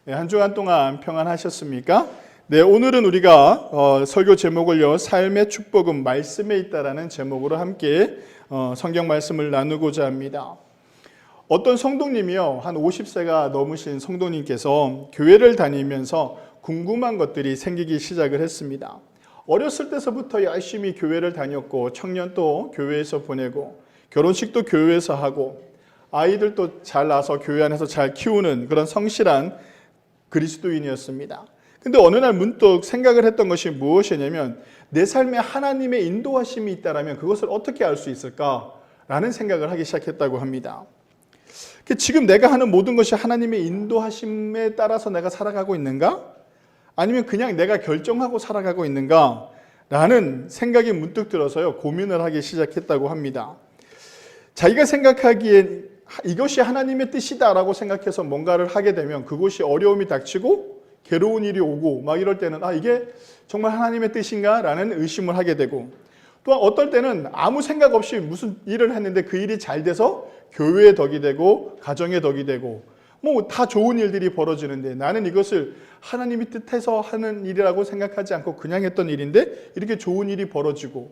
한 주간 동안 평안하셨습니까? 네, 오늘은 우리가 설교 제목을요, 삶의 축복은 말씀에 있다라는 제목으로 함께 성경 말씀을 나누고자 합니다. 어떤 성도님이요, 한 50세가 넘으신 성도님께서 교회를 다니면서 궁금한 것들이 생기기 시작을 했습니다. 어렸을 때서부터 열심히 교회를 다녔고, 청년도 교회에서 보내고, 결혼식도 교회에서 하고, 아이들도 잘 낳아서 교회 안에서 잘 키우는 그런 성실한 그리스도인이었습니다. 근데 어느 날 문득 생각을 했던 것이 무엇이냐면, 내 삶에 하나님의 인도하심이 있다면 그것을 어떻게 알 수 있을까라는 생각을 하기 시작했다고 합니다. 지금 내가 하는 모든 것이 하나님의 인도하심에 따라서 내가 살아가고 있는가? 아니면 그냥 내가 결정하고 살아가고 있는가? 라는 생각이 문득 들어서요, 고민을 하기 시작했다고 합니다. 자기가 생각하기엔 이것이 하나님의 뜻이다라고 생각해서 뭔가를 하게 되면 그것이 어려움이 닥치고 괴로운 일이 오고 막 이럴 때는 이게 정말 하나님의 뜻인가? 라는 의심을 하게 되고, 또한 어떨 때는 아무 생각 없이 무슨 일을 했는데 그 일이 잘 돼서 교회의 덕이 되고 가정의 덕이 되고 뭐 다 좋은 일들이 벌어지는데, 나는 이것을 하나님이 뜻해서 하는 일이라고 생각하지 않고 그냥 했던 일인데 이렇게 좋은 일이 벌어지고,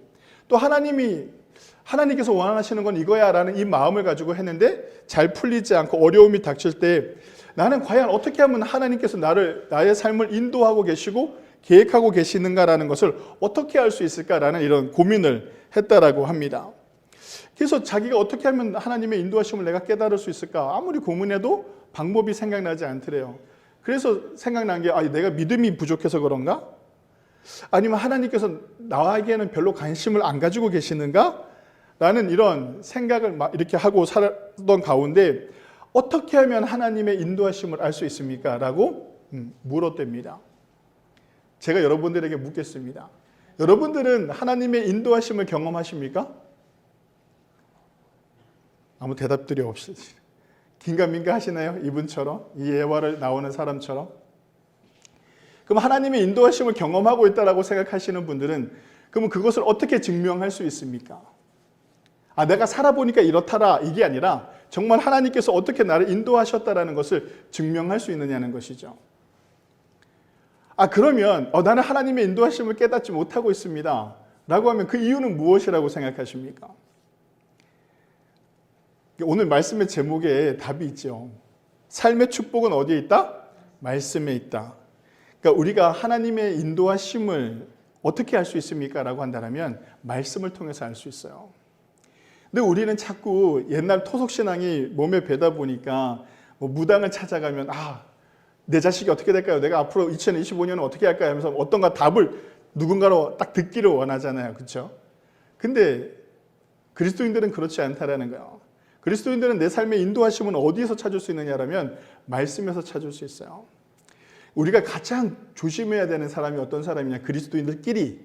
또 하나님께서 원하시는 건 이거야 라는 이 마음을 가지고 했는데 잘 풀리지 않고 어려움이 닥칠 때, 나는 과연 어떻게 하면 하나님께서 나의 삶을 인도하고 계시고 계획하고 계시는가라는 것을 어떻게 알 수 있을까라는 이런 고민을 했다라고 합니다. 그래서 자기가 어떻게 하면 하나님의 인도하심을 내가 깨달을 수 있을까? 아무리 고민해도 방법이 생각나지 않더래요. 그래서 생각난 게 내가 믿음이 부족해서 그런가? 아니면 하나님께서 나에게는 별로 관심을 안 가지고 계시는가? 라는 이런 생각을 이렇게 하고 살았던 가운데, 어떻게 하면 하나님의 인도하심을 알 수 있습니까? 라고 물었답니다. 제가 여러분들에게 묻겠습니다. 여러분들은 하나님의 인도하심을 경험하십니까? 아무 대답들이 없이 긴가민가 하시나요? 이분처럼, 이 예화를 나오는 사람처럼. 그럼 하나님의 인도하심을 경험하고 있다고 생각하시는 분들은 그러면 그것을 어떻게 증명할 수 있습니까? 내가 살아보니까 이렇다라 이게 아니라 정말 하나님께서 어떻게 나를 인도하셨다라는 것을 증명할 수 있느냐는 것이죠. 그러면 나는 하나님의 인도하심을 깨닫지 못하고 있습니다 라고 하면 그 이유는 무엇이라고 생각하십니까? 오늘 말씀의 제목에 답이 있죠. 삶의 축복은 어디에 있다? 말씀에 있다. 그러니까 우리가 하나님의 인도하심을 어떻게 알 수 있습니까? 라고 한다면 말씀을 통해서 알 수 있어요. 근데 우리는 자꾸 옛날 토속신앙이 몸에 배다 보니까 무당을 찾아가면 내 자식이 어떻게 될까요? 내가 앞으로 2025년은 어떻게 할까요? 하면서 어떤가 답을 누군가로 딱 듣기를 원하잖아요. 그렇죠? 근데 그리스도인들은 그렇지 않다라는 거예요. 그리스도인들은 내 삶의 인도하심은 어디에서 찾을 수 있느냐라면 말씀에서 찾을 수 있어요. 우리가 가장 조심해야 되는 사람이 어떤 사람이냐? 그리스도인들끼리.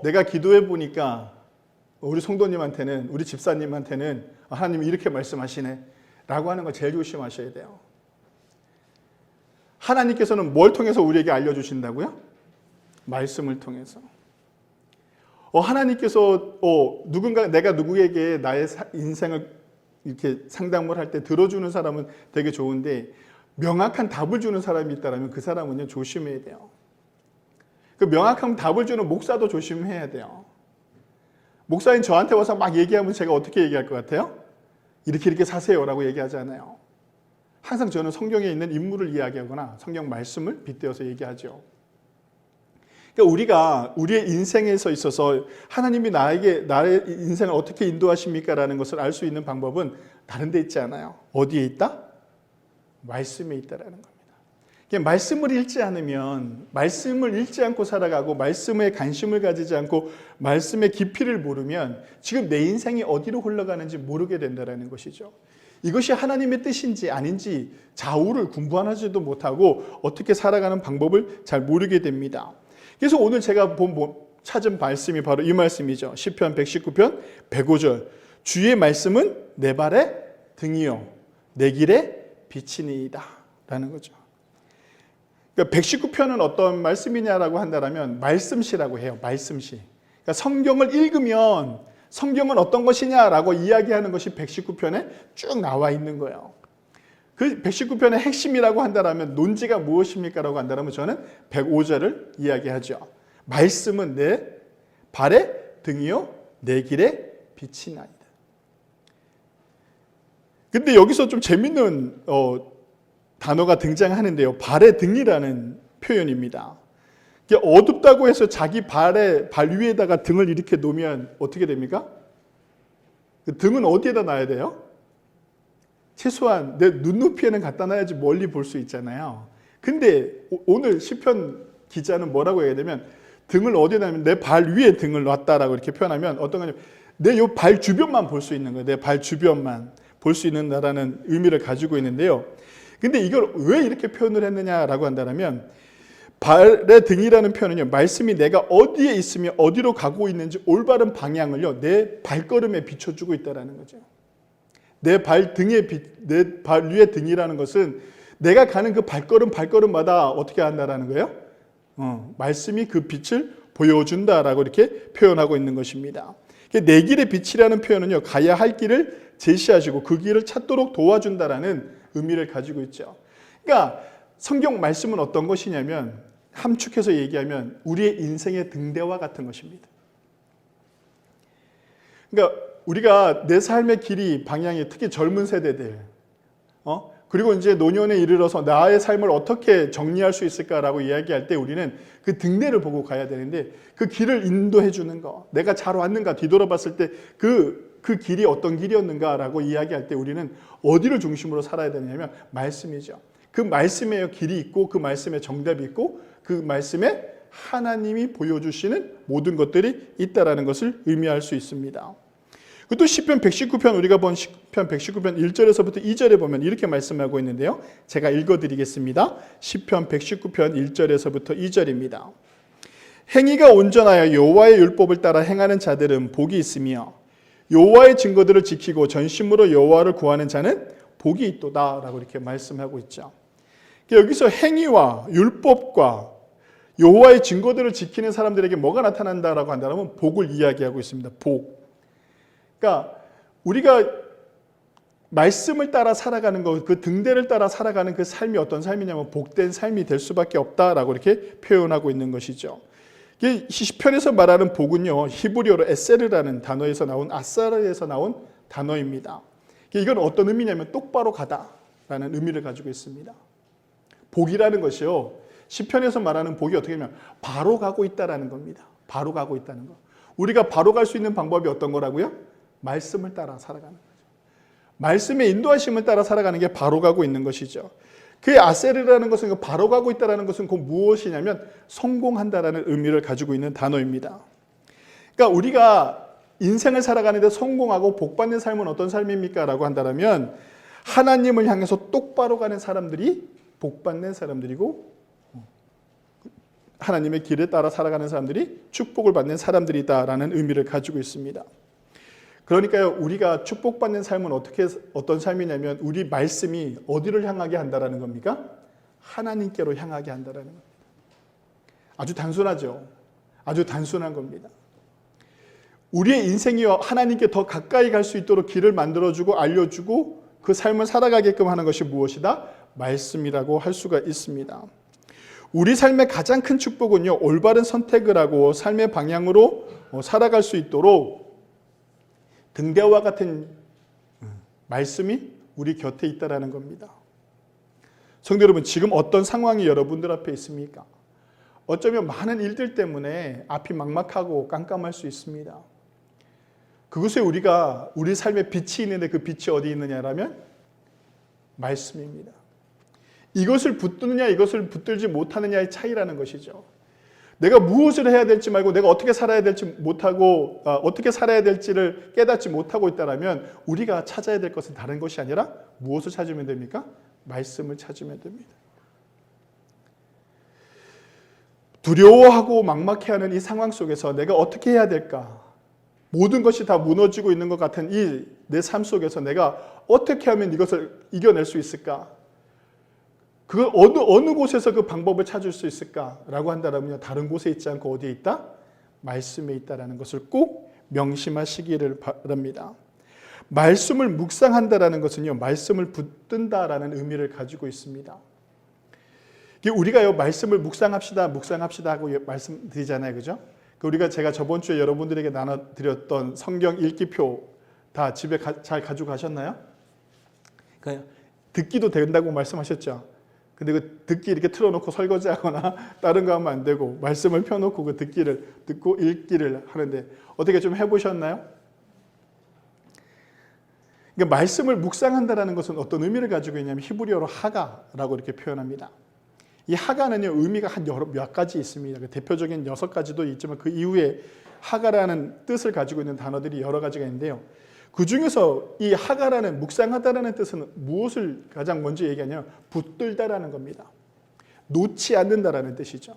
내가 기도해 보니까 우리 성도님한테는, 우리 집사님한테는 하나님이 이렇게 말씀하시네 라고 하는 걸 제일 조심하셔야 돼요. 하나님께서는 뭘 통해서 우리에게 알려주신다고요? 말씀을 통해서. 하나님께서 내가 누구에게 나의 인생을 이렇게 상담을 할 때 들어주는 사람은 되게 좋은데, 명확한 답을 주는 사람이 있다면 그 사람은요, 조심해야 돼요. 그 명확한 답을 주는 목사도 조심해야 돼요. 목사님 저한테 와서 막 얘기하면 제가 어떻게 얘기할 것 같아요? 이렇게 사세요라고 얘기하지 않아요. 항상 저는 성경에 있는 인물을 이야기하거나 성경 말씀을 빗대어서 얘기하죠. 그러니까 우리가 우리의 인생에서 있어서 하나님이 나의 인생을 어떻게 인도하십니까? 라는 것을 알 수 있는 방법은 다른 데 있지 않아요. 어디에 있다? 말씀에 있다라는 겁니다. 말씀을 읽지 않으면, 말씀을 읽지 않고 살아가고 말씀에 관심을 가지지 않고 말씀의 깊이를 모르면 지금 내 인생이 어디로 흘러가는지 모르게 된다는 것이죠. 이것이 하나님의 뜻인지 아닌지 좌우를 분별하지도 못하고 어떻게 살아가는 방법을 잘 모르게 됩니다. 그래서 오늘 제가 찾은 말씀이 바로 이 말씀이죠. 시편 119편 105절. 주의 말씀은 내 발의 등이요 내 길의 빛이니이다 라는 거죠. 그러니까 119편은 어떤 말씀이냐라고 한다면 말씀시라고 해요. 말씀시. 그러니까 성경을 읽으면 성경은 어떤 것이냐라고 이야기하는 것이 119편에 쭉 나와 있는 거예요. 그 119편의 핵심이라고 한다면 논지가 무엇입니까? 라고 한다면 저는 105절을 이야기하죠. 말씀은 내 발의 등이요 내 길의 빛이나이다. 근데 여기서 좀 재밌는 단어가 등장하는데요. 발의 등이라는 표현입니다. 어둡다고 해서 자기 발 위에다가 등을 이렇게 놓으면 어떻게 됩니까? 그 등은 어디에다 놔야 돼요? 최소한 내 눈높이에는 갖다 놔야지 멀리 볼 수 있잖아요. 근데 오늘 시편 기자는 뭐라고 해야 되면 등을 어디에 놔면 내 발 위에 등을 놨다라고 이렇게 표현하면 어떤 거냐면 내 요 발 주변만 볼 수 있는 거예요. 내 발 주변만 볼 수 있는다라는 의미를 가지고 있는데요. 근데 이걸 왜 이렇게 표현을 했느냐라고 한다면 발의 등이라는 표현은요, 말씀이 내가 어디에 있으며 어디로 가고 있는지 올바른 방향을요, 내 발걸음에 비춰주고 있다는 거죠. 내 발 위의 등이라는 것은 내가 가는 그 발걸음마다 어떻게 한다라는 거예요? 말씀이 그 빛을 보여준다라고 이렇게 표현하고 있는 것입니다. 내 길의 빛이라는 표현은요, 가야 할 길을 제시하시고 그 길을 찾도록 도와준다라는 의미를 가지고 있죠. 그러니까 성경 말씀은 어떤 것이냐면 함축해서 얘기하면 우리의 인생의 등대와 같은 것입니다. 그러니까 우리가 내 삶의 길이 방향이 특히 젊은 세대들 그리고 이제 노년에 이르러서 나의 삶을 어떻게 정리할 수 있을까라고 이야기할 때 우리는 그 등대를 보고 가야 되는데 그 길을 인도해 주는 거, 내가 잘 왔는가 뒤돌아봤을 때 그 길이 어떤 길이었는가라고 이야기할 때 우리는 어디를 중심으로 살아야 되냐면 말씀이죠. 그 말씀에 길이 있고 그 말씀에 정답이 있고 그 말씀에 하나님이 보여주시는 모든 것들이 있다라는 것을 의미할 수 있습니다. 또 시편 119편 우리가 본 시편 119편 1절에서부터 2절에 보면 이렇게 말씀하고 있는데요. 제가 읽어드리겠습니다. 시편 119편 1절에서부터 2절입니다. 행위가 온전하여 여호와의 율법을 따라 행하는 자들은 복이 있으며 여호와의 증거들을 지키고 전심으로 여호와를 구하는 자는 복이 있도다라고 이렇게 말씀하고 있죠. 여기서 행위와 율법과 여호와의 증거들을 지키는 사람들에게 뭐가 나타난다라고 한다면 복을 이야기하고 있습니다. 복. 그러니까 우리가 말씀을 따라 살아가는 것, 그 등대를 따라 살아가는 그 삶이 어떤 삶이냐면 복된 삶이 될 수밖에 없다라고 이렇게 표현하고 있는 것이죠. 시편에서 말하는 복은요, 히브리어로 에세르라는 단어에서 나온 아사르에서 나온 단어입니다. 이건 어떤 의미냐면 똑바로 가다라는 의미를 가지고 있습니다. 복이라는 것이요, 시편에서 말하는 복이 어떻게 하면 바로 가고 있다라는 겁니다. 바로 가고 있다는 거. 우리가 바로 갈 수 있는 방법이 어떤 거라고요? 말씀을 따라 살아가는 거죠. 말씀의 인도하심을 따라 살아가는 게 바로 가고 있는 것이죠. 그 아세르라는 것은 바로 가고 있다는 것은 그 무엇이냐면 성공한다라는 의미를 가지고 있는 단어입니다. 그러니까 우리가 인생을 살아가는데 성공하고 복받는 삶은 어떤 삶입니까? 라고 한다면 하나님을 향해서 똑바로 가는 사람들이 복받는 사람들이고 하나님의 길에 따라 살아가는 사람들이 축복을 받는 사람들이다라는 의미를 가지고 있습니다. 그러니까요, 우리가 축복받는 삶은 어떤 삶이냐면 우리 말씀이 어디를 향하게 한다라는 겁니까? 하나님께로 향하게 한다라는 겁니다. 아주 단순하죠. 아주 단순한 겁니다. 우리의 인생이 하나님께 더 가까이 갈 수 있도록 길을 만들어주고 알려주고 그 삶을 살아가게끔 하는 것이 무엇이다? 말씀이라고 할 수가 있습니다. 우리 삶의 가장 큰 축복은요, 올바른 선택을 하고 삶의 방향으로 살아갈 수 있도록 등대와 같은 말씀이 우리 곁에 있다라는 겁니다. 성도 여러분, 지금 어떤 상황이 여러분들 앞에 있습니까? 어쩌면 많은 일들 때문에 앞이 막막하고 깜깜할 수 있습니다. 그것에 우리가 우리 삶에 빛이 있는데 그 빛이 어디 있느냐라면 말씀입니다. 이것을 붙드느냐 이것을 붙들지 못하느냐의 차이라는 것이죠. 내가 무엇을 해야 될지 말고 내가 어떻게 살아야 될지 못하고 어떻게 살아야 될지를 깨닫지 못하고 있다면 우리가 찾아야 될 것은 다른 것이 아니라 무엇을 찾으면 됩니까? 말씀을 찾으면 됩니다. 두려워하고 막막해하는 이 상황 속에서 내가 어떻게 해야 될까? 모든 것이 다 무너지고 있는 것 같은 이 내 삶 속에서 내가 어떻게 하면 이것을 이겨낼 수 있을까? 그 어느 곳에서 그 방법을 찾을 수 있을까라고 한다면 다른 곳에 있지 않고 어디에 있다? 말씀에 있다라는 것을 꼭 명심하시기를 바랍니다. 말씀을 묵상한다라는 것은요, 말씀을 붙든다라는 의미를 가지고 있습니다. 우리가요, 말씀을 묵상합시다 하고 말씀드리잖아요, 그죠? 제가 저번 주에 여러분들에게 나눠드렸던 성경 읽기표 다 집에 잘 가지고 가셨나요? 듣기도 된다고 말씀하셨죠. 근데 그 듣기 이렇게 틀어놓고 설거지하거나 다른 거 하면 안 되고 말씀을 펴놓고 그 듣기를 듣고 읽기를 하는데 어떻게 좀 해보셨나요? 그러니까 말씀을 묵상한다라는 것은 어떤 의미를 가지고 있냐면 히브리어로 하가라고 이렇게 표현합니다. 이 하가는요, 의미가 몇 가지 있습니다. 대표적인 6가지도 있지만 그 이후에 하가라는 뜻을 가지고 있는 단어들이 여러 가지가 있는데요. 그 중에서 이 하가라는 묵상하다라는 뜻은 무엇을 가장 먼저 얘기하냐면 붙들다라는 겁니다. 놓지 않는다라는 뜻이죠.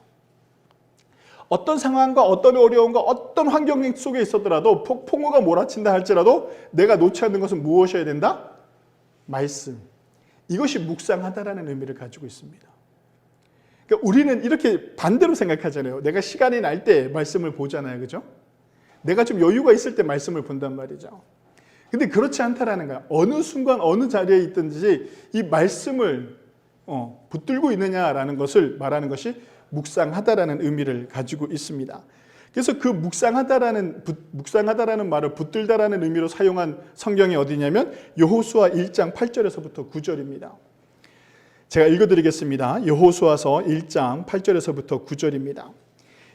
어떤 상황과 어떤 어려움과 어떤 환경 속에 있었더라도 폭풍우가 몰아친다 할지라도 내가 놓지 않는 것은 무엇이어야 된다? 말씀. 이것이 묵상하다라는 의미를 가지고 있습니다. 그러니까 우리는 이렇게 반대로 생각하잖아요. 내가 시간이 날 때 말씀을 보잖아요. 그죠? 내가 좀 여유가 있을 때 말씀을 본단 말이죠. 근데 그렇지 않다라는 거야. 어느 순간 어느 자리에 있든지 이 말씀을 붙들고 있느냐라는 것을 말하는 것이 묵상하다라는 의미를 가지고 있습니다. 그래서 그 묵상하다라는 말을 붙들다라는 의미로 사용한 성경이 어디냐면 여호수아 1장 8절에서부터 9절입니다. 제가 읽어드리겠습니다. 여호수아서 1장 8절에서부터 9절입니다.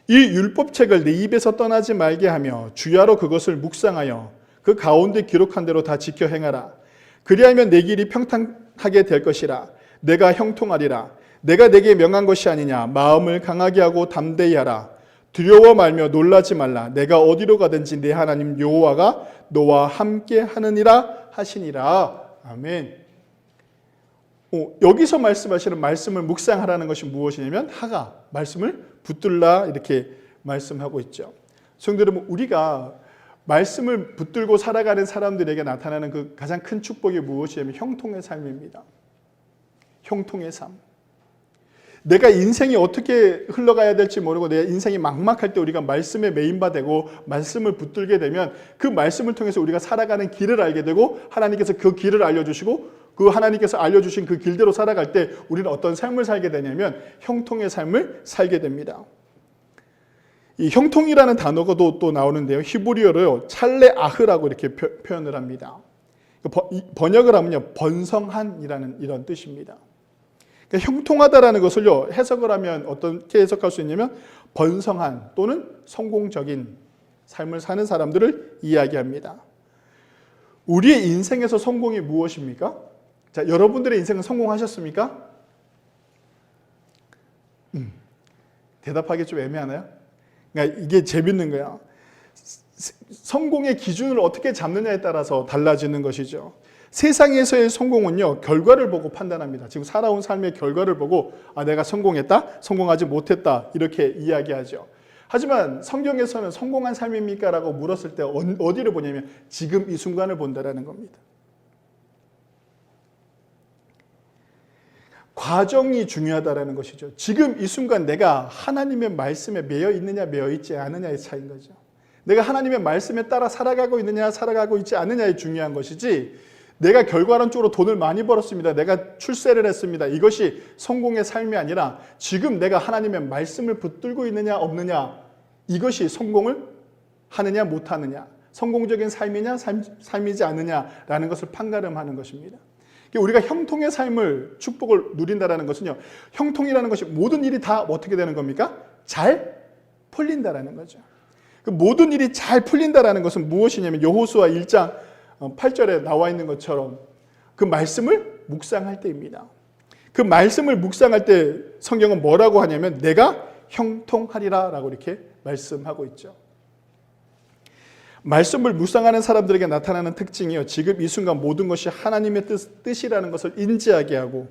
이 율법책을 내 입에서 떠나지 말게 하며 주야로 그것을 묵상하여 그 가운데 기록한 대로 다 지켜 행하라. 그리하면 내 길이 평탄하게 될 것이라. 내가 형통하리라. 내가 내게 명한 것이 아니냐. 마음을 강하게 하고 담대히 하라. 두려워 말며 놀라지 말라. 내가 어디로 가든지 내 하나님 여호와가 너와 함께 하느니라 하시니라. 아멘. 여기서 말씀하시는 말씀을 묵상하라는 것이 무엇이냐면 하가, 말씀을 붙들라 이렇게 말씀하고 있죠. 성도들, 우리가 말씀을 붙들고 살아가는 사람들에게 나타나는 그 가장 큰 축복이 무엇이냐면 형통의 삶입니다. 형통의 삶. 내가 인생이 어떻게 흘러가야 될지 모르고 내 인생이 막막할 때 우리가 말씀에 메인바 되고 말씀을 붙들게 되면 그 말씀을 통해서 우리가 살아가는 길을 알게 되고 하나님께서 그 길을 알려주시고 그 하나님께서 알려주신 그 길대로 살아갈 때 우리는 어떤 삶을 살게 되냐면 형통의 삶을 살게 됩니다. 이 형통이라는 단어가 또 나오는데요. 히브리어로 찰레아흐라고 이렇게 표현을 합니다. 번역을 하면요, 번성한이라는 이런 뜻입니다. 그러니까 형통하다라는 것을요, 해석을 하면 어떻게 해석할 수 있냐면 번성한 또는 성공적인 삶을 사는 사람들을 이야기합니다. 우리의 인생에서 성공이 무엇입니까? 자, 여러분들의 인생은 성공하셨습니까? 대답하기 좀 애매하나요? 그러니까 이게 재밌는 거야. 성공의 기준을 어떻게 잡느냐에 따라서 달라지는 것이죠. 세상에서의 성공은요, 결과를 보고 판단합니다. 지금 살아온 삶의 결과를 보고 내가 성공했다, 성공하지 못했다 이렇게 이야기하죠. 하지만 성경에서는 성공한 삶입니까? 라고 물었을 때 어디를 보냐면 지금 이 순간을 본다라는 겁니다. 과정이 중요하다는 것이죠. 지금 이 순간 내가 하나님의 말씀에 매여 있느냐 매여 있지 않느냐의 차이인 거죠. 내가 하나님의 말씀에 따라 살아가고 있느냐 살아가고 있지 않느냐에 중요한 것이지 내가 결과론적으로 돈을 많이 벌었습니다. 내가 출세를 했습니다. 이것이 성공의 삶이 아니라 지금 내가 하나님의 말씀을 붙들고 있느냐 없느냐 이것이 성공을 하느냐 못하느냐 성공적인 삶이냐 삶이지 않느냐라는 것을 판가름하는 것입니다. 우리가 형통의 삶을 축복을 누린다는 것은요. 형통이라는 것이 모든 일이 다 어떻게 되는 겁니까? 잘 풀린다는 거죠. 그 모든 일이 잘 풀린다는 것은 무엇이냐면 여호수아 1장 8절에 나와 있는 것처럼 그 말씀을 묵상할 때입니다. 그 말씀을 묵상할 때 성경은 뭐라고 하냐면 내가 형통하리라 라고 이렇게 말씀하고 있죠. 말씀을 묵상하는 사람들에게 나타나는 특징이요. 지금 이 순간 모든 것이 하나님의 뜻이라는 것을 인지하게 하고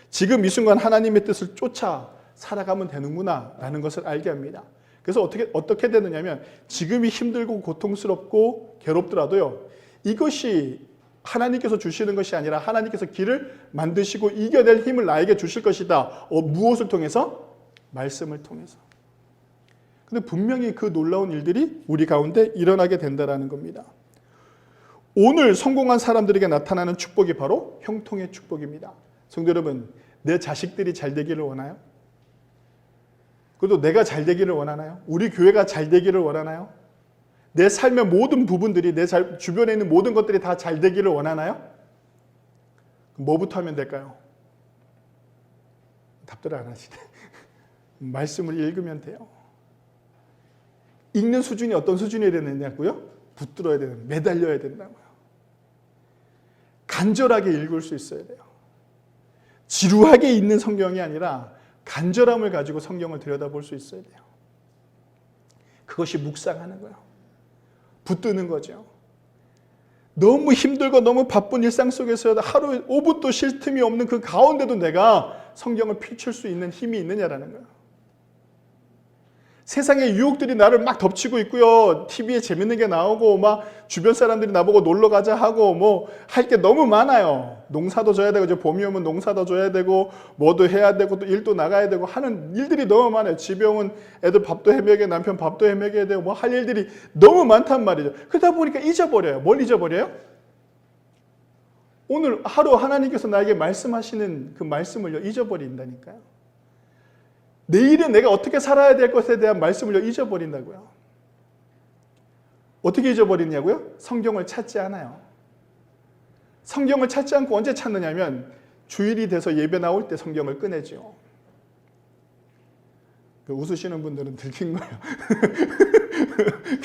지금 이 순간 하나님의 뜻을 쫓아 살아가면 되는구나 라는 것을 알게 합니다. 그래서 어떻게 되느냐면 지금이 힘들고 고통스럽고 괴롭더라도요. 이것이 하나님께서 주시는 것이 아니라 하나님께서 길을 만드시고 이겨낼 힘을 나에게 주실 것이다. 무엇을 통해서? 말씀을 통해서. 근데 분명히 그 놀라운 일들이 우리 가운데 일어나게 된다는 겁니다. 오늘 성공한 사람들에게 나타나는 축복이 바로 형통의 축복입니다. 성도 여러분, 내 자식들이 잘 되기를 원하요? 그래도 내가 잘 되기를 원하나요? 우리 교회가 잘 되기를 원하나요? 내 삶의 모든 부분들이, 내 주변에 있는 모든 것들이 다 잘 되기를 원하나요? 뭐부터 하면 될까요? 답들을 안 하시네. 말씀을 읽으면 돼요. 읽는 수준이 어떤 수준이 되느냐고요? 붙들어야 되는, 매달려야 된다고요. 간절하게 읽을 수 있어야 돼요. 지루하게 읽는 성경이 아니라 간절함을 가지고 성경을 들여다볼 수 있어야 돼요. 그것이 묵상하는 거예요. 붙드는 거죠. 너무 힘들고 너무 바쁜 일상 속에서 하루 5분도 쉴 틈이 없는 그 가운데도 내가 성경을 펼칠 수 있는 힘이 있느냐라는 거예요. 세상의 유혹들이 나를 막 덮치고 있고요. TV에 재밌는 게 나오고 막 주변 사람들이 나보고 놀러 가자 하고 뭐 할 게 너무 많아요. 농사도 져야 되고 이제 봄이 오면 농사도 져야 되고 뭐도 해야 되고 또 일도 나가야 되고 하는 일들이 너무 많아요. 집에 오면 애들 밥도 해먹여야 남편 밥도 해먹여야 되고 뭐 할 일들이 너무 많단 말이죠. 그러다 보니까 잊어버려요. 뭘 잊어버려요? 오늘 하루 하나님께서 나에게 말씀하시는 그 말씀을 잊어버린다니까요. 내일은 내가 어떻게 살아야 될 것에 대한 말씀을 잊어버린다고요. 어떻게 잊어버리냐고요? 성경을 찾지 않아요. 성경을 찾지 않고 언제 찾느냐면 주일이 돼서 예배 나올 때 성경을 꺼내죠. 웃으시는 분들은 들킨 거예요.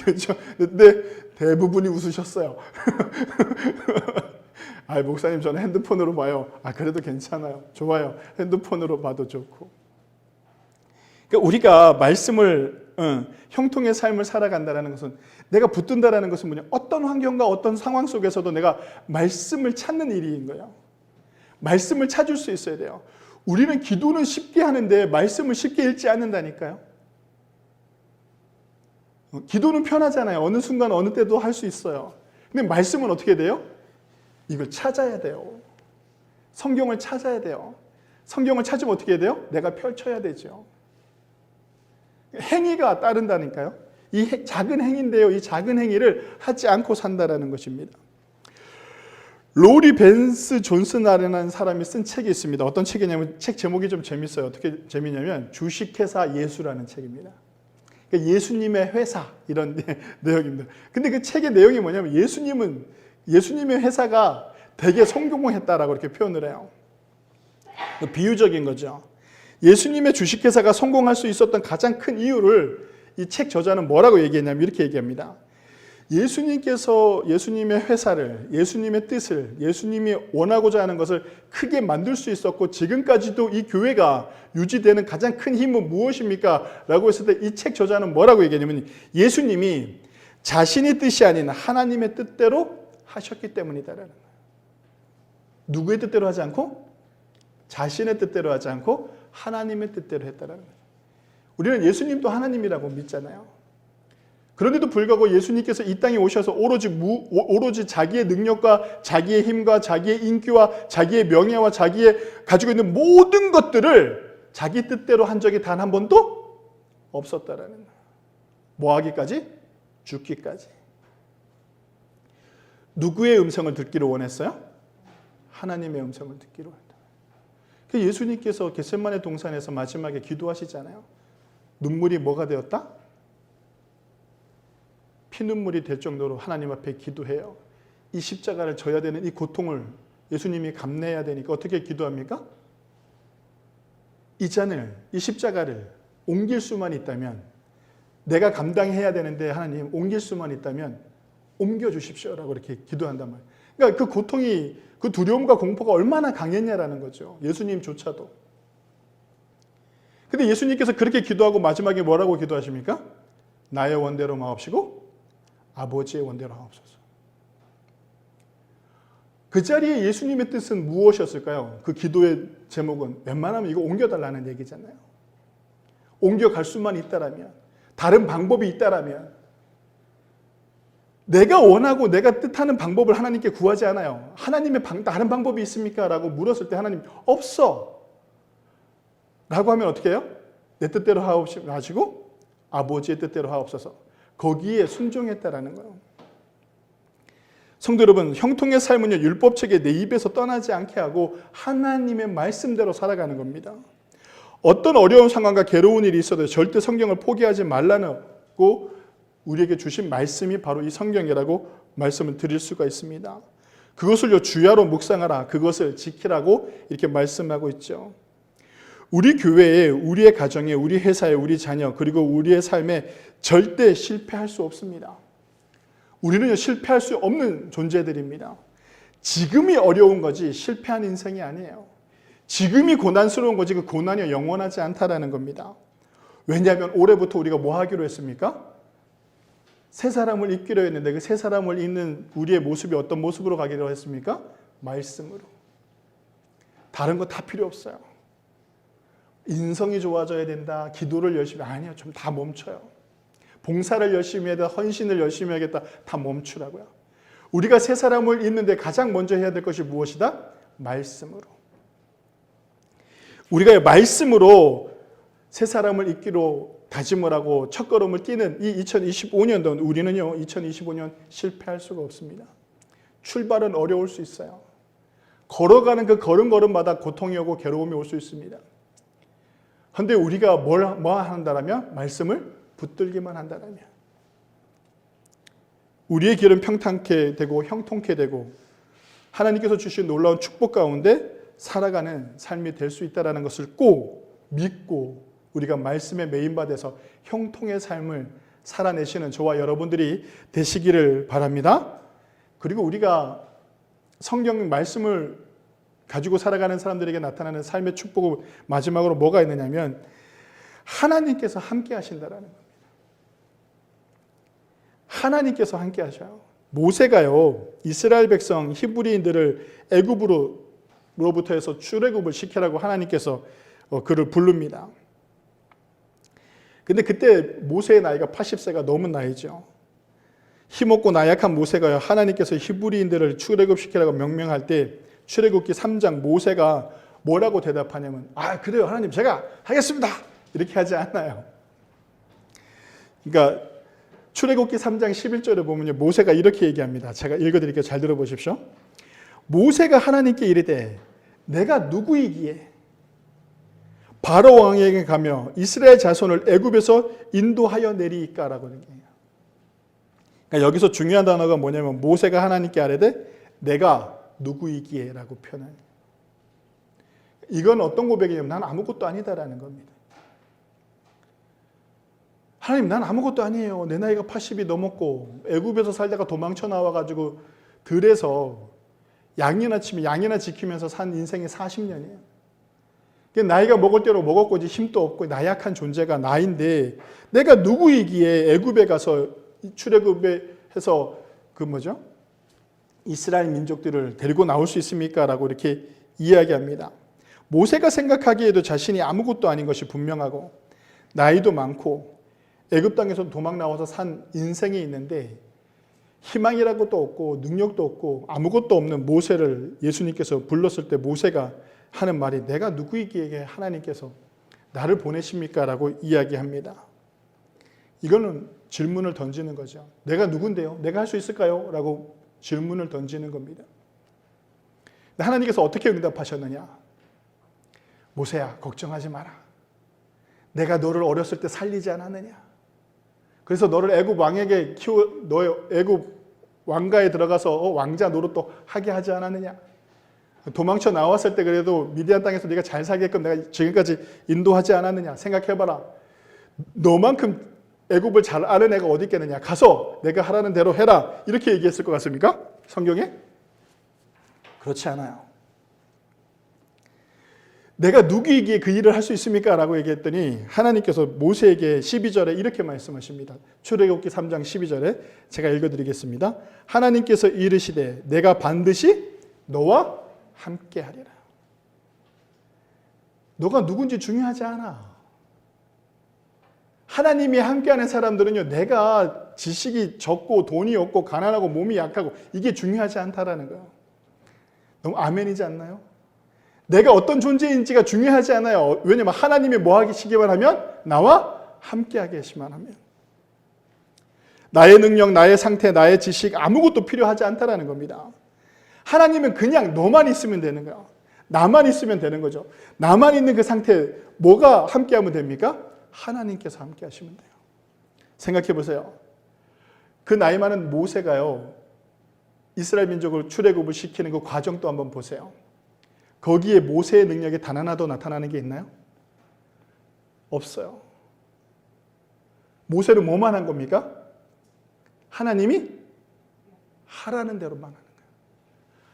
그렇죠? 근데 대부분이 웃으셨어요. 목사님 저는 핸드폰으로 봐요. 그래도 괜찮아요. 좋아요. 핸드폰으로 봐도 좋고. 그러니까 우리가 말씀을 형통의 삶을 살아간다는 것은, 내가 붙든다는 것은 뭐냐? 어떤 환경과 어떤 상황 속에서도 내가 말씀을 찾는 일인 거예요. 말씀을 찾을 수 있어야 돼요. 우리는 기도는 쉽게 하는데 말씀을 쉽게 읽지 않는다니까요. 기도는 편하잖아요. 어느 순간 어느 때도 할 수 있어요. 근데 말씀은 어떻게 돼요? 이걸 찾아야 돼요. 성경을 찾아야 돼요. 성경을 찾으면 어떻게 해야 돼요? 내가 펼쳐야 되죠. 행위가 따른다니까요. 이 작은 행위인데요. 이 작은 행위를 하지 않고 산다라는 것입니다. 로리 벤스 존슨이라는 사람이 쓴 책이 있습니다. 어떤 책이냐면 책 제목이 좀 재밌어요. 어떻게 재미냐면 주식회사 예수라는 책입니다. 그러니까 예수님의 회사 이런 내용입니다. 근데 그 책의 내용이 뭐냐면 예수님의 회사가 되게 성공했다라고 이렇게 표현을 해요. 비유적인 거죠. 예수님의 주식회사가 성공할 수 있었던 가장 큰 이유를 이 책 저자는 뭐라고 얘기했냐면 이렇게 얘기합니다. 예수님께서 예수님의 회사를, 예수님의 뜻을, 예수님이 원하고자 하는 것을 크게 만들 수 있었고 지금까지도 이 교회가 유지되는 가장 큰 힘은 무엇입니까? 라고 했을 때 이 책 저자는 뭐라고 얘기하냐면 예수님이 자신의 뜻이 아닌 하나님의 뜻대로 하셨기 때문이다라는 거예요. 누구의 뜻대로 하지 않고? 자신의 뜻대로 하지 않고 하나님의 뜻대로 했다라는 거예요. 우리는 예수님도 하나님이라고 믿잖아요. 그런데도 불구하고 예수님께서 이 땅에 오셔서 오로지 자기의 능력과 자기의 힘과 자기의 인기와 자기의 명예와 자기의 가지고 있는 모든 것들을 자기 뜻대로 한 적이 단 한 번도 없었다라는 거예요. 뭐 하기까지? 죽기까지. 누구의 음성을 듣기를 원했어요? 하나님의 음성을 듣기로 했다. 예수님께서 겟세마네 동산에서 마지막에 기도하시잖아요. 눈물이 뭐가 되었다? 피눈물이 될 정도로 하나님 앞에 기도해요. 이 십자가를 져야 되는 이 고통을 예수님이 감내해야 되니까 어떻게 기도합니까? 이 잔을, 이 십자가를 옮길 수만 있다면, 내가 감당해야 되는데 하나님 옮길 수만 있다면 옮겨주십시오라고 이렇게 기도한단 말이에요. 그러니까 그 고통이, 그 두려움과 공포가 얼마나 강했냐라는 거죠. 예수님조차도. 근데 예수님께서 그렇게 기도하고 마지막에 뭐라고 기도하십니까? 나의 원대로 마옵시고 아버지의 원대로 하옵소서. 그 자리에 예수님의 뜻은 무엇이었을까요? 그 기도의 제목은 웬만하면 이거 옮겨달라는 얘기잖아요. 옮겨갈 수만 있다라면, 다른 방법이 있다라면, 내가 원하고 내가 뜻하는 방법을 하나님께 구하지 않아요. 하나님의 다른 방법이 있습니까? 라고 물었을 때 하나님 없어 라고 하면 어떻게 해요? 내 뜻대로 하옵시고 아버지의 뜻대로 하옵소서. 거기에 순종했다라는 거예요. 성도 여러분, 형통의 삶은요, 율법책에 내 입에서 떠나지 않게 하고 하나님의 말씀대로 살아가는 겁니다. 어떤 어려운 상황과 괴로운 일이 있어도 절대 성경을 포기하지 말라고 우리에게 주신 말씀이 바로 이 성경이라고 말씀을 드릴 수가 있습니다. 그것을요, 주야로 묵상하라, 그것을 지키라고 이렇게 말씀하고 있죠. 우리 교회에, 우리의 가정에, 우리 회사에, 우리 자녀, 그리고 우리의 삶에 절대 실패할 수 없습니다. 우리는요, 실패할 수 없는 존재들입니다. 지금이 어려운 거지 실패한 인생이 아니에요. 지금이 고난스러운 거지 그 고난이 영원하지 않다라는 겁니다. 왜냐하면 올해부터 우리가 뭐 하기로 했습니까? 새 사람을 입기로 했는데 그 새 사람을 입는 우리의 모습이 어떤 모습으로 가기로 했습니까? 말씀으로. 다른 거 다 필요 없어요. 인성이 좋아져야 된다, 기도를 열심히, 아니요, 좀 다 멈춰요. 봉사를 열심히 해야 된다, 헌신을 열심히 해야겠다, 다 멈추라고요. 우리가 새 사람을 입는데 가장 먼저 해야 될 것이 무엇이다? 말씀으로. 우리가 말씀으로 새 사람을 입기로 다짐을 하고 첫걸음을 뛰는 이 2025년도 우리는요, 2025년 실패할 수가 없습니다. 출발은 어려울 수 있어요. 걸어가는 그 걸음걸음마다 고통이 오고 괴로움이 올 수 있습니다. 그런데 우리가 뭐 한다라면? 말씀을 붙들기만 한다라면 우리의 길은 평탄케 되고 형통케 되고 하나님께서 주신 놀라운 축복 가운데 살아가는 삶이 될 수 있다는 것을 꼭 믿고 우리가 말씀에 메인받아서 형통의 삶을 살아내시는 저와 여러분들이 되시기를 바랍니다. 그리고 우리가 성경 말씀을 가지고 살아가는 사람들에게 나타나는 삶의 축복은 마지막으로 뭐가 있느냐면 하나님께서 함께 하신다라는 겁니다. 하나님께서 함께 하셔요. 모세가요, 이스라엘 백성 히브리인들을 애굽으로부터 해서 출애굽을 시키라고 하나님께서 그를 부릅니다. 근데 그때 모세의 나이가 80세가 넘은 나이죠. 힘없고 나약한 모세가요, 하나님께서 히브리인들을 출애굽시키라고 명령할 때 출애굽기 3장 모세가 뭐라고 대답하냐면 그래요 하나님 제가 하겠습니다 이렇게 하지 않아요. 그러니까 출애굽기 3장 11절에 보면요, 모세가 이렇게 얘기합니다. 제가 읽어드릴게요. 잘 들어보십시오. 모세가 하나님께 이르되 내가 누구이기에 바로 왕에게 가며 이스라엘 자손을 애굽에서 인도하여 내리이까라고 얘기해요. 그러니까 여기서 중요한 단어가 뭐냐면 모세가 하나님께 아뢰되 내가 누구이기에라고 표현해요. 이건 어떤 고백이냐면 난 아무것도 아니다라는 겁니다. 하나님 난 아무것도 아니에요. 내 나이가 80이 넘었고 애굽에서 살다가 도망쳐 나와가지고 들에서 양이나 지키면서 산 인생이 40년이에요. 나이가 먹을 대로 먹었고 이제 힘도 없고 나약한 존재가 나인데 내가 누구이기에 애굽에 가서 출애굽에 해서 이스라엘 민족들을 데리고 나올 수 있습니까? 라고 이렇게 이야기합니다. 모세가 생각하기에도 자신이 아무것도 아닌 것이 분명하고 나이도 많고 애굽 땅에서 도망 나와서 산 인생이 있는데 희망이라고 또 없고 능력도 없고 아무것도 없는 모세를 예수님께서 불렀을 때 모세가 하는 말이 내가 누구이기에 하나님께서 나를 보내십니까? 라고 이야기합니다. 이거는 질문을 던지는 거죠. 내가 누군데요? 내가 할 수 있을까요? 라고 질문을 던지는 겁니다. 하나님께서 어떻게 응답하셨느냐? 모세야 걱정하지 마라. 내가 너를 어렸을 때 살리지 않았느냐? 그래서 너를 애굽 왕에게 너 애굽 왕가에 들어가서 왕자 노릇도 하게 하지 않았느냐? 도망쳐 나왔을 때 그래도 미디안 땅에서 네가 잘 살게끔 내가 지금까지 인도하지 않았느냐? 생각해봐라. 너만큼 애굽을 잘 아는 애가 어디 있겠느냐? 가서 내가 하라는 대로 해라. 이렇게 얘기했을 것 같습니까? 성경에? 그렇지 않아요. 내가 누구이기에 그 일을 할 수 있습니까? 라고 얘기했더니 하나님께서 모세에게 12절에 이렇게 말씀하십니다. 출애굽기 3장 12절에 제가 읽어드리겠습니다. 하나님께서 이르시되 내가 반드시 너와 함께 하리라. 너가 누군지 중요하지 않아. 하나님이 함께하는 사람들은요, 내가 지식이 적고 돈이 없고 가난하고 몸이 약하고 이게 중요하지 않다라는 거예요. 너무 아멘이지 않나요? 내가 어떤 존재인지가 중요하지 않아요. 왜냐하면 하나님이 뭐 하시기만 하면 나와 함께하게 하시만 하면 나의 능력, 나의 상태, 나의 지식 아무것도 필요하지 않다라는 겁니다. 하나님은 그냥 너만 있으면 되는 거야. 나만 있으면 되는 거죠. 나만 있는 그 상태에 뭐가 함께하면 됩니까? 하나님께서 함께 하시면 돼요. 생각해 보세요. 그 나이 많은 모세가요, 이스라엘 민족을 출애굽을 시키는 그 과정도 한번 보세요. 거기에 모세의 능력이 단 하나도 나타나는 게 있나요? 없어요. 모세는 뭐만 한 겁니까? 하나님이 하라는 대로만 하는 거예요.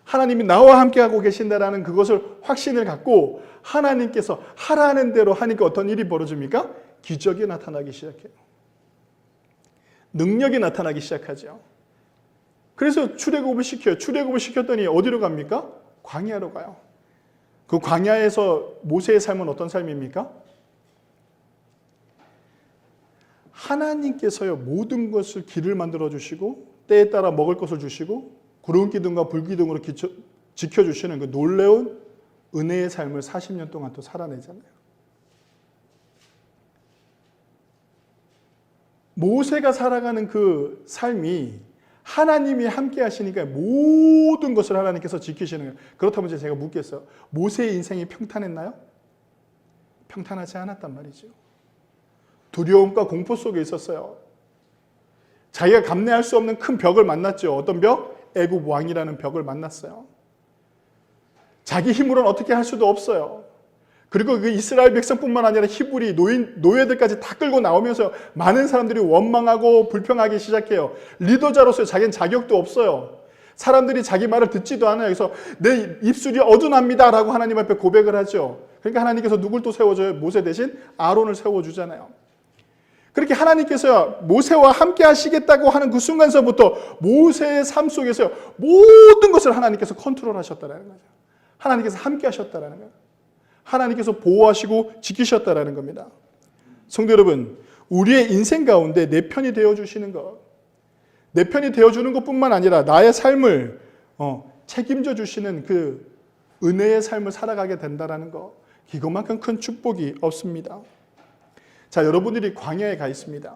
하나님이 나와 함께하고 계신다라는 그것을 확신을 갖고 하나님께서 하라는 대로 하니까 어떤 일이 벌어집니까? 기적이 나타나기 시작해요. 능력이 나타나기 시작하죠. 그래서 출애굽을 시켜요. 출애굽을 시켰더니 어디로 갑니까? 광야로 가요. 그 광야에서 모세의 삶은 어떤 삶입니까? 하나님께서요, 모든 것을 길을 만들어 주시고 때에 따라 먹을 것을 주시고 구름 기둥과 불 기둥으로 지켜주시는 그 놀라운 은혜의 삶을 40년 동안 또 살아내잖아요. 모세가 살아가는 그 삶이 하나님이 함께 하시니까 모든 것을 하나님께서 지키시는 거예요. 그렇다면 제가 묻겠어요. 모세의 인생이 평탄했나요? 평탄하지 않았단 말이죠. 두려움과 공포 속에 있었어요. 자기가 감내할 수 없는 큰 벽을 만났죠. 어떤 벽? 애굽 왕이라는 벽을 만났어요. 자기 힘으로는 어떻게 할 수도 없어요. 그리고 그 이스라엘 백성뿐만 아니라 히브리 노예들까지 다 끌고 나오면서 많은 사람들이 원망하고 불평하기 시작해요. 리더자로서 자기는 자격도 없어요. 사람들이 자기 말을 듣지도 않아요. 그래서 내 입술이 어둔합니다 라고 하나님 앞에 고백을 하죠. 그러니까 하나님께서 누굴 또 세워줘요? 모세 대신 아론을 세워주잖아요. 그렇게 하나님께서 모세와 함께 하시겠다고 하는 그 순간서부터 모세의 삶 속에서 모든 것을 하나님께서 컨트롤하셨다는 거죠. 하나님께서 함께 하셨다는 거예요. 하나님께서 보호하시고 지키셨다는 겁니다. 성도 여러분, 우리의 인생 가운데 내 편이 되어주시는 것, 내 편이 되어주는 것뿐만 아니라 나의 삶을 책임져 주시는 그 은혜의 삶을 살아가게 된다는 것, 이것만큼 큰 축복이 없습니다. 자, 여러분들이 광야에 가 있습니다.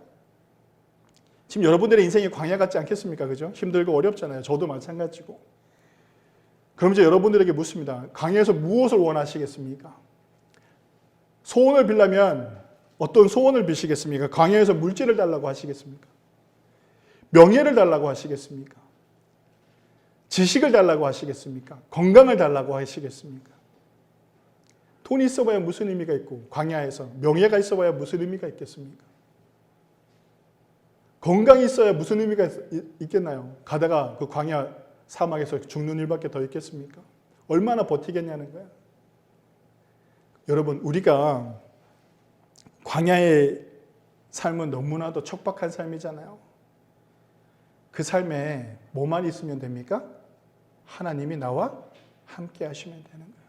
지금 여러분들의 인생이 광야 같지 않겠습니까? 그죠? 힘들고 어렵잖아요. 저도 마찬가지고. 그럼 이제 여러분들에게 묻습니다. 광야에서 무엇을 원하시겠습니까? 소원을 빌려면 어떤 소원을 비시겠습니까? 광야에서 물질을 달라고 하시겠습니까? 명예를 달라고 하시겠습니까? 지식을 달라고 하시겠습니까? 건강을 달라고 하시겠습니까? 돈이 있어봐야 무슨 의미가 있고 광야에서 명예가 있어봐야 무슨 의미가 있겠습니까? 건강이 있어야 무슨 의미가 있겠나요? 가다가 그 광야 사막에서 죽는 일밖에 더 있겠습니까? 얼마나 버티겠냐는 거예요. 여러분, 우리가 광야의 삶은 너무나도 척박한 삶이잖아요. 그 삶에 뭐만 있으면 됩니까? 하나님이 나와 함께 하시면 되는 거예요.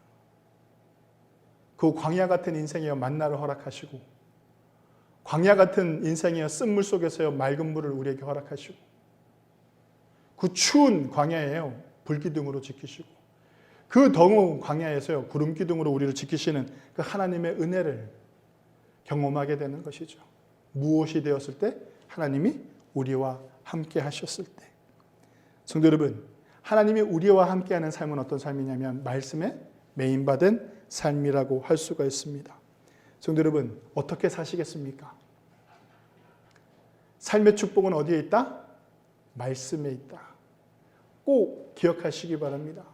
그 광야 같은 인생이여 만나를 허락하시고, 광야 같은 인생이여 쓴물 속에서여 맑은 물을 우리에게 허락하시고, 그 추운 광야에요 불기둥으로 지키시고, 그 더운 광야에서요 구름 기둥으로 우리를 지키시는 그 하나님의 은혜를 경험하게 되는 것이죠. 무엇이 되었을 때? 하나님이 우리와 함께 하셨을 때. 성도 여러분, 하나님이 우리와 함께하는 삶은 어떤 삶이냐면 말씀에 메인받은 삶이라고 할 수가 있습니다. 성도 여러분, 어떻게 사시겠습니까? 삶의 축복은 어디에 있다? 말씀에 있다. 꼭 기억하시기 바랍니다.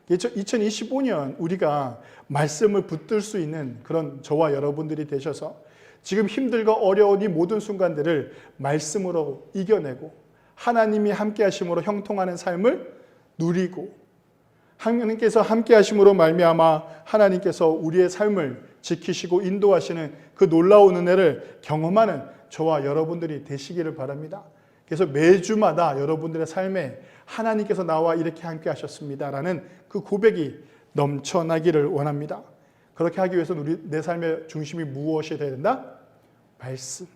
2025년 우리가 말씀을 붙들 수 있는 그런 저와 여러분들이 되셔서 지금 힘들고 어려운 이 모든 순간들을 말씀으로 이겨내고 하나님이 함께 하심으로 형통하는 삶을 누리고 하나님께서 함께 하심으로 말미암아 하나님께서 우리의 삶을 지키시고 인도하시는 그 놀라운 은혜를 경험하는 저와 여러분들이 되시기를 바랍니다. 그래서 매주마다 여러분들의 삶에 하나님께서 나와 이렇게 함께 하셨습니다라는 그 고백이 넘쳐나기를 원합니다. 그렇게 하기 위해서는 내 삶의 중심이 무엇이 되어야 된다? 말씀.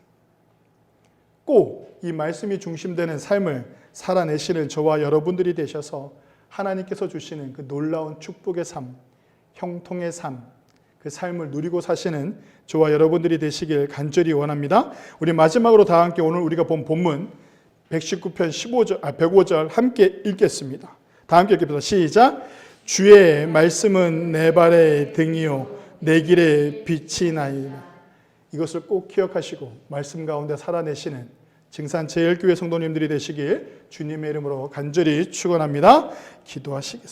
꼭 이 말씀이 중심되는 삶을 살아내시는 저와 여러분들이 되셔서 하나님께서 주시는 그 놀라운 축복의 삶, 형통의 삶, 그 삶을 누리고 사시는 저와 여러분들이 되시길 간절히 원합니다. 우리 마지막으로 다 함께 오늘 우리가 본 본문 119편 105절 함께 읽겠습니다. 다 함께 읽겠습니다. 시작. 주의 말씀은 내 발의 등이요 내 길의 빛이나이다. 이것을 꼭 기억하시고 말씀 가운데 살아내시는 증산제일교회 성도님들이 되시길 주님의 이름으로 간절히 축원합니다. 기도하시겠습니다.